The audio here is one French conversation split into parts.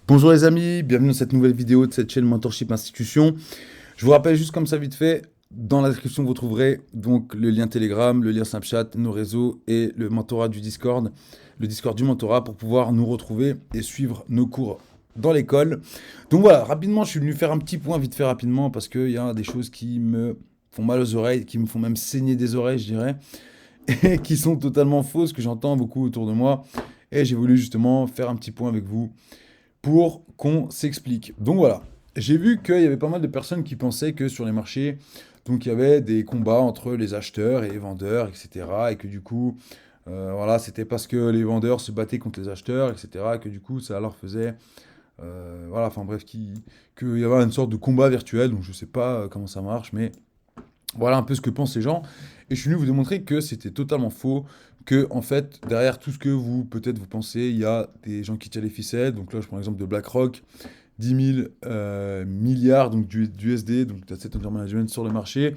Bonjour les amis, bienvenue dans cette nouvelle vidéo de cette chaîne Mentorship Institution. Je vous rappelle juste comme ça vite fait, dans la description vous trouverez donc le lien Telegram, le lien Snapchat, nos réseaux et le mentorat du Discord, le Discord du mentorat pour pouvoir nous retrouver et suivre nos cours dans l'école. Donc voilà, rapidement je suis venu faire un petit point vite fait rapidement parce qu'il y a des choses qui me font mal aux oreilles, qui me font même saigner des oreilles je dirais, et qui sont totalement fausses, que j'entends beaucoup autour de moi. Et j'ai voulu justement faire un petit point avec vous pour qu'on s'explique. Donc voilà, j'ai vu qu'il y avait pas mal de personnes qui pensaient que sur les marchés, donc il y avait des combats entre les acheteurs et les vendeurs, etc. Et que du coup, voilà, c'était parce que les vendeurs se battaient contre les acheteurs, etc. Que du coup, ça leur faisait, voilà, enfin bref, qu'il y avait une sorte de combat virtuel. Donc je sais pas comment ça marche, mais voilà un peu ce que pensent les gens. Et je suis venu vous démontrer que c'était totalement faux, que en fait, derrière tout ce que vous, peut-être vous pensez, il y a des gens qui tirent les ficelles. Donc là, je prends l'exemple de BlackRock, 10 000 milliards donc du USD, donc Asset Under Management sur le marché.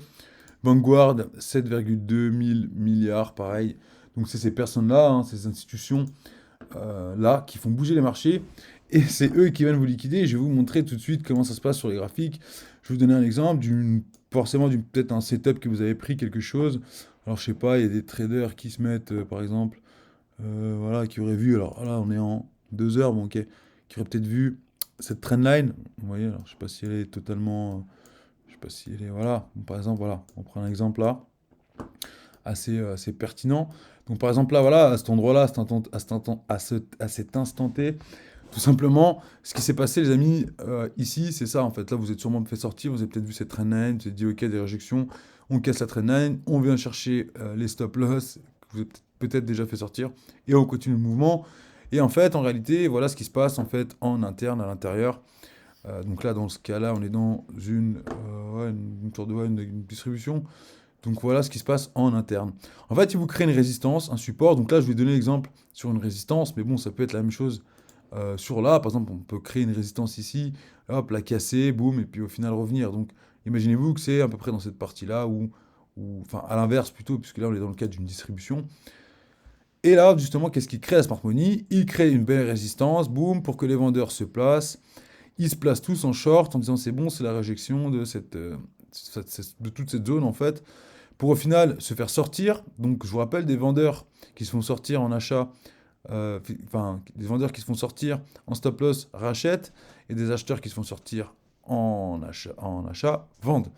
Vanguard, 7,2 000 milliards, pareil. Donc c'est ces personnes-là, hein, ces institutions là qui font bouger les marchés. Et c'est eux qui viennent vous liquider. Je vais vous montrer tout de suite comment ça se passe sur les graphiques. Je vais vous donner un exemple forcément peut-être un setup que vous avez pris quelque chose. Alors je sais pas, il y a des traders qui se mettent par exemple, voilà, qui auraient vu. Alors là, on est en 2 heures, bon ok, qui auraient peut-être vu cette trendline. Vous voyez, alors je sais pas si elle est totalement, je sais pas si elle est, voilà. Bon, par exemple, voilà, on prend un exemple là assez pertinent. Donc par exemple là, voilà, à cet endroit-là, à cet instant T, tout simplement, ce qui s'est passé, les amis, ici, c'est ça en fait. Là, vous êtes sûrement fait sortir, vous avez peut-être vu cette trendline, vous avez dit ok, des réjections, on casse la trendline, on vient chercher les stop loss que vous avez peut-être déjà fait sortir, et on continue le mouvement. Et en fait, en réalité, voilà ce qui se passe en fait en interne, à l'intérieur. Donc là, dans ce cas-là, on est dans ouais, une sorte de ouais, une distribution. Donc voilà ce qui se passe en interne. En fait, il vous crée une résistance, un support. Donc là, je vais donner l'exemple sur une résistance, mais bon, ça peut être la même chose sur là. Par exemple, on peut créer une résistance ici, hop, la casser, boum, et puis au final revenir. Donc imaginez-vous que c'est à peu près dans cette partie-là, enfin à l'inverse plutôt, puisque là, on est dans le cadre d'une distribution. Et là, justement, qu'est-ce qu'il crée à Smart Money? Il crée une belle résistance, boum, pour que les vendeurs se placent. Ils se placent tous en short en disant c'est bon, c'est la réjection de toute cette zone en fait pour au final se faire sortir. Donc je vous rappelle des vendeurs qui se font sortir en achat, enfin des vendeurs qui se font sortir en stop loss rachètent et des acheteurs qui se font sortir en achat vendent.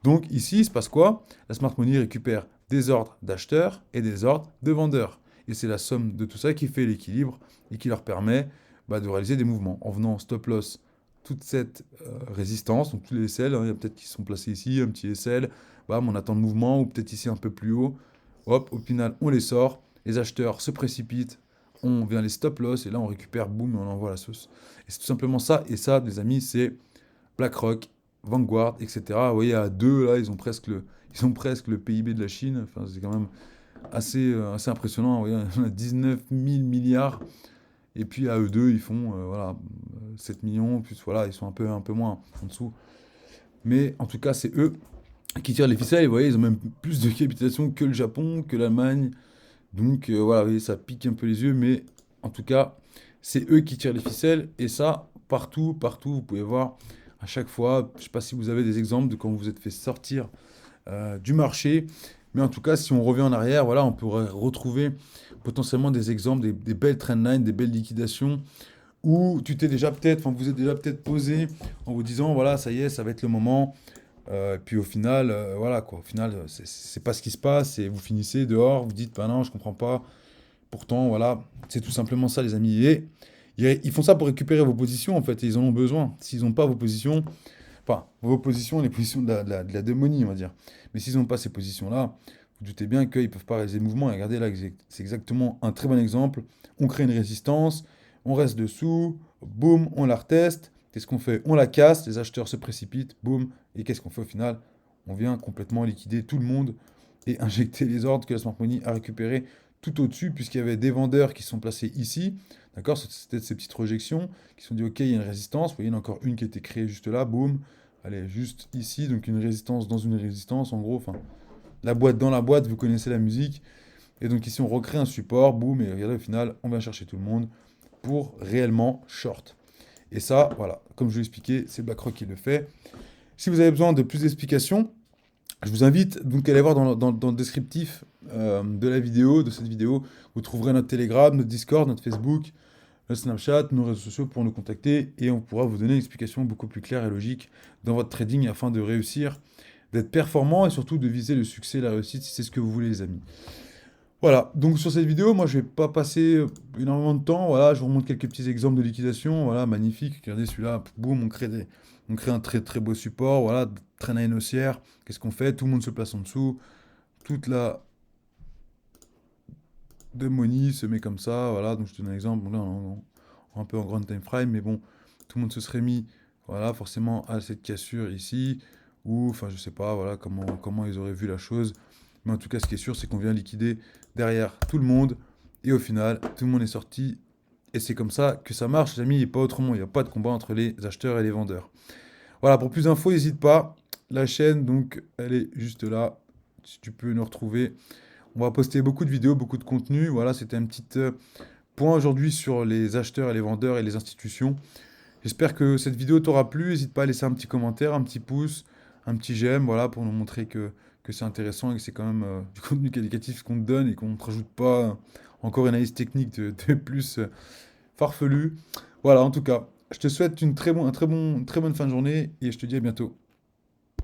Donc ici, il se passe quoi? La Smart Money récupère des ordres d'acheteurs et des ordres de vendeurs. Et c'est la somme de tout ça qui fait l'équilibre et qui leur permet de réaliser des mouvements en venant stop loss toute cette résistance, donc tous les SL, hein, il y a peut-être qui sont placés ici, un petit SL, bam, on attend le mouvement, ou peut-être ici un peu plus haut, hop, au final on les sort, les acheteurs se précipitent, on vient les stop loss, et là on récupère, boum, et on envoie la sauce. Et c'est tout simplement ça, et ça, les amis, c'est BlackRock, Vanguard, etc. Vous voyez, à deux, là, ils ont presque le PIB de la Chine, enfin c'est quand même assez impressionnant, vous voyez, on a 19 000 milliards, et puis à eux deux, ils font voilà, 7 millions, plus voilà, ils sont un peu moins en dessous. Mais en tout cas, c'est eux qui tirent les ficelles. Et vous voyez, ils ont même plus de capitalisation que le Japon, que l'Allemagne. Donc voilà, vous voyez, ça pique un peu les yeux, mais en tout cas, c'est eux qui tirent les ficelles. Et ça, partout, partout, vous pouvez voir à chaque fois. Je ne sais pas si vous avez des exemples de quand vous vous êtes fait sortir du marché. Mais en tout cas, si on revient en arrière, voilà, on pourrait retrouver potentiellement des exemples, des belles trendlines, des belles liquidations, où tu t'es déjà peut-être, enfin vous êtes déjà peut-être posé en vous disant, voilà, ça y est, ça va être le moment. Et puis au final, voilà quoi, au final, c'est pas ce qui se passe, et vous finissez dehors, vous dites, bah non, je comprends pas. Pourtant, voilà, c'est tout simplement ça, les amis. Et ils font ça pour récupérer vos positions, en fait, et ils en ont besoin. S'ils n'ont pas vos positions, enfin, vos positions, les positions de la démonie, on va dire. Mais s'ils n'ont pas ces positions-là, vous doutez bien qu'ils ne peuvent pas réaliser le mouvement. Et regardez là, c'est exactement un très bon exemple. On crée une résistance, on reste dessous, boum, on la reteste. Qu'est-ce qu'on fait? On la casse, les acheteurs se précipitent, boum. Et qu'est-ce qu'on fait au final? On vient complètement liquider tout le monde et injecter les ordres que la Smart Money a récupérés tout au-dessus, puisqu'il y avait des vendeurs qui sont placés ici. D'accord? C'était ces petites projections qui se sont dit, OK, il y a une résistance. Vous voyez, il y en a encore une qui a été créée juste là, boum. Allez, juste ici, donc une résistance dans une résistance, en gros, enfin, la boîte dans la boîte, vous connaissez la musique. Et donc ici, on recrée un support, boum, et regardez, au final, on vient chercher tout le monde pour réellement short. Et ça, voilà, comme je vous l'ai expliqué, c'est BlackRock qui le fait. Si vous avez besoin de plus d'explications, je vous invite donc à aller voir dans le descriptif de la vidéo, de cette vidéo. Vous trouverez notre Telegram, notre Discord, notre Facebook, notre Snapchat, nos réseaux sociaux pour nous contacter et on pourra vous donner une explication beaucoup plus claire et logique dans votre trading afin de réussir, d'être performant et surtout de viser le succès et la réussite si c'est ce que vous voulez, les amis. Voilà, donc sur cette vidéo, moi je vais pas passer énormément de temps. Voilà, je vous remontre quelques petits exemples de liquidation. Voilà, magnifique. Regardez celui-là, boum, on crée un très très beau support. Voilà, traîne à une haussière. Qu'est-ce qu'on fait? Tout le monde se place en dessous. Toute la démonie se met comme ça. Voilà, donc je te donne un exemple. Bon, là, un peu en grand time frame, mais bon, tout le monde se serait mis, voilà, forcément à cette cassure ici. Ou, enfin, je sais pas, voilà, comment ils auraient vu la chose. Mais en tout cas, ce qui est sûr, c'est qu'on vient liquider derrière tout le monde. Et au final, tout le monde est sorti. Et c'est comme ça que ça marche, les amis, et pas autrement. Il n'y a pas de combat entre les acheteurs et les vendeurs. Voilà, pour plus d'infos, n'hésite pas. La chaîne, donc, elle est juste là. Si tu peux nous retrouver. On va poster beaucoup de vidéos, beaucoup de contenu. Voilà, c'était un petit point aujourd'hui sur les acheteurs et les vendeurs et les institutions. J'espère que cette vidéo t'aura plu. N'hésite pas à laisser un petit commentaire, un petit pouce, un petit j'aime, voilà, pour nous montrer que c'est intéressant et que c'est quand même du contenu qualitatif qu'on te donne et qu'on ne te rajoute pas encore une analyse technique de plus farfelu. Voilà, en tout cas, je te souhaite une très bonne fin de journée et je te dis à bientôt.